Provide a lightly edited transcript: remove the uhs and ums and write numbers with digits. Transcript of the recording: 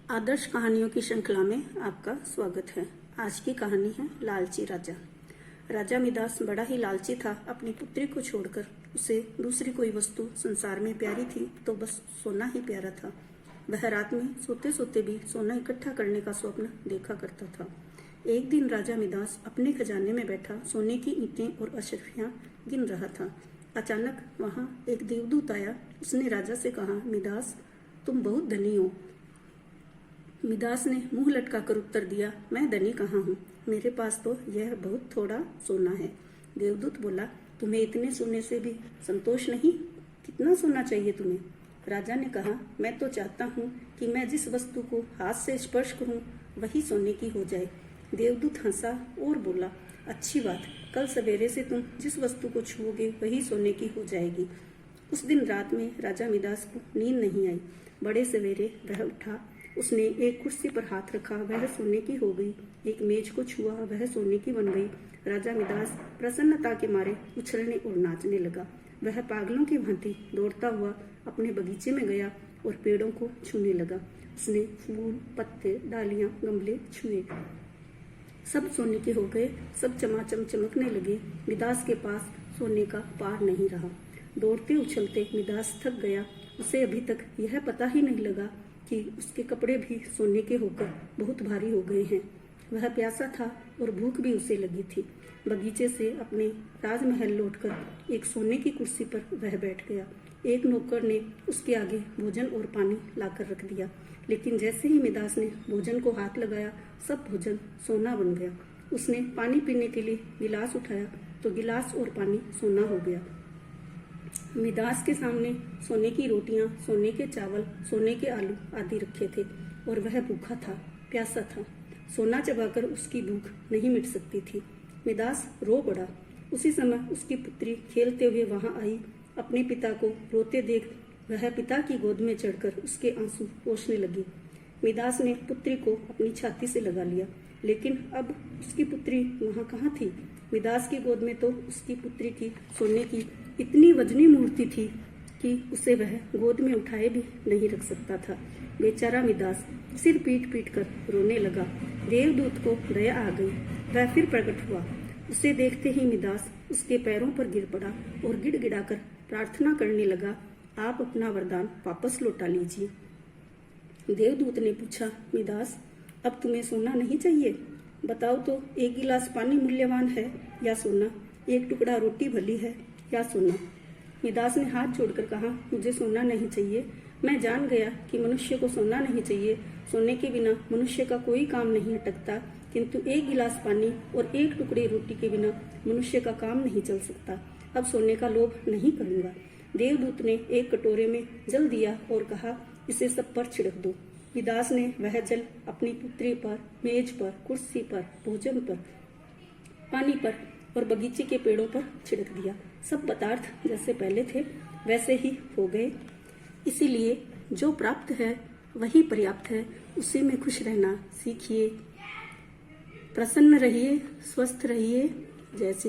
आदर्श कहानियों की श्रृंखला में आपका स्वागत है। आज की कहानी है लालची राजा। राजा मिदास बड़ा ही लालची था। अपनी पुत्री को छोड़कर उसे दूसरी कोई वस्तु संसार में प्यारी थी तो बस सोना ही प्यारा था। वह रात में सोते सोते भी सोना इकट्ठा करने का स्वप्न देखा करता था। एक दिन राजा मिदास अपने खजाने में बैठा सोने की ईंटें और अशरफियां गिन रहा था। अचानक वहां एक देवदूत आया। उसने राजा से कहा, मिदास, तुम बहुत धनी हो। मिदास ने मुंह लटकाकर उत्तर दिया, मैं धनी कहाँ हूँ, मेरे पास तो यह बहुत थोड़ा सोना है। देवदूत बोला, तुम्हें इतने सोने से भी संतोष नहीं? कितना सोना चाहिए तुम्हें? राजा ने कहा, मैं तो चाहता हूँ कि मैं जिस वस्तु को हाथ से स्पर्श करूँ वही सोने की हो जाए। देवदूत हंसा और बोला, अच्छी बात, कल सवेरे से तुम जिस वस्तु को छुओगे वही सोने की हो जाएगी। उस दिन रात में राजा मिदास को नींद नहीं आई। बड़े सवेरे वह उठा। उसने एक कुर्सी पर हाथ रखा, वह सोने की हो गई। एक मेज को छुआ, वह सोने की बन गई। राजा मिदास प्रसन्नता के मारे उछलने और नाचने लगा। वह पागलों की भांति दौड़ता हुआ अपने बगीचे में गया और पेड़ों को छूने लगा। उसने फूल, पत्ते, डालियां, गमले छुए, सब सोने के हो गए। सब चमाचम चमकने लगे। मिदास के पास सोने का पार नहीं रहा। दौड़ते उछलते मिदास थक गया। उसे अभी तक यह पता ही नहीं लगा कि उसके कपड़े भी सोने के होकर बहुत भारी हो गए हैं। वह प्यासा था और भूख भी उसे लगी थी। बगीचे से अपने राजमहल लौटकर एक सोने की कुर्सी पर वह बैठ गया। एक नौकर ने उसके आगे भोजन और पानी लाकर रख दिया, लेकिन जैसे ही मिदास ने भोजन को हाथ लगाया सब भोजन सोना बन गया। उसने पानी पीने के लिए गिलास उठाया तो गिलास और पानी सोना हो गया। मिदास के सामने सोने की रोटियां, सोने के चावल, सोने के आलू आदि रखे थे और वह भूखा था, प्यासा था। सोना चबाकर उसकी भूख नहीं मिट सकती थी। मिदास रो पड़ा। उसी समय उसकी पुत्री खेलते हुए वहां आई। अपने पिता को रोते देख वह पिता की गोद में चढ़कर उसके आंसू पोंछने लगी। मिदास ने पुत्री को अपनी छाती से लगा लिया, लेकिन अब उसकी पुत्री वहां कहाँ थी? मिदास की गोद में तो उसकी पुत्री की सोने की इतनी वजनी मूर्ति थी कि उसे वह गोद में उठाए भी नहीं रख सकता था। बेचारा मिदास सिर पीट पीट कर रोने लगा। देवदूत को दया आ गई। वह फिर प्रकट हुआ। उसे देखते ही मिदास उसके पैरों पर गिर पड़ा और गिड़गिड़ाकर प्रार्थना करने लगा, आप अपना वरदान वापस लौटा लीजिए। देवदूत ने पूछा, मिदास, अब तुम्हें सोना नहीं चाहिए? बताओ तो, एक गिलास पानी मूल्यवान है या सोना? एक टुकड़ा रोटी भली है या सोना? मिदास ने हाथ जोड़कर कहा, मुझे सोना नहीं चाहिए। मैं जान गया कि मनुष्य को सोना नहीं चाहिए। सोने के बिना मनुष्य का कोई काम नहीं अटकता, किंतु एक गिलास पानी और एक टुकड़ी रोटी के बिना मनुष्य का काम नहीं चल सकता। अब सोने का लोभ नहीं करूंगा। देवदूत ने एक कटोरे में जल दिया और कहा, इसे सब पर छिड़क दो। मिदास ने वह जल अपनी पुत्री पर, मेज पर, कुर्सी पर, भोजन पर, पानी पर और बगीचे के पेड़ों पर छिड़क दिया। सब पदार्थ जैसे पहले थे वैसे ही हो गए। इसीलिए जो प्राप्त है वही पर्याप्त है। उसी में खुश रहना सीखिए। प्रसन्न रहिए, स्वस्थ रहिए। जैसे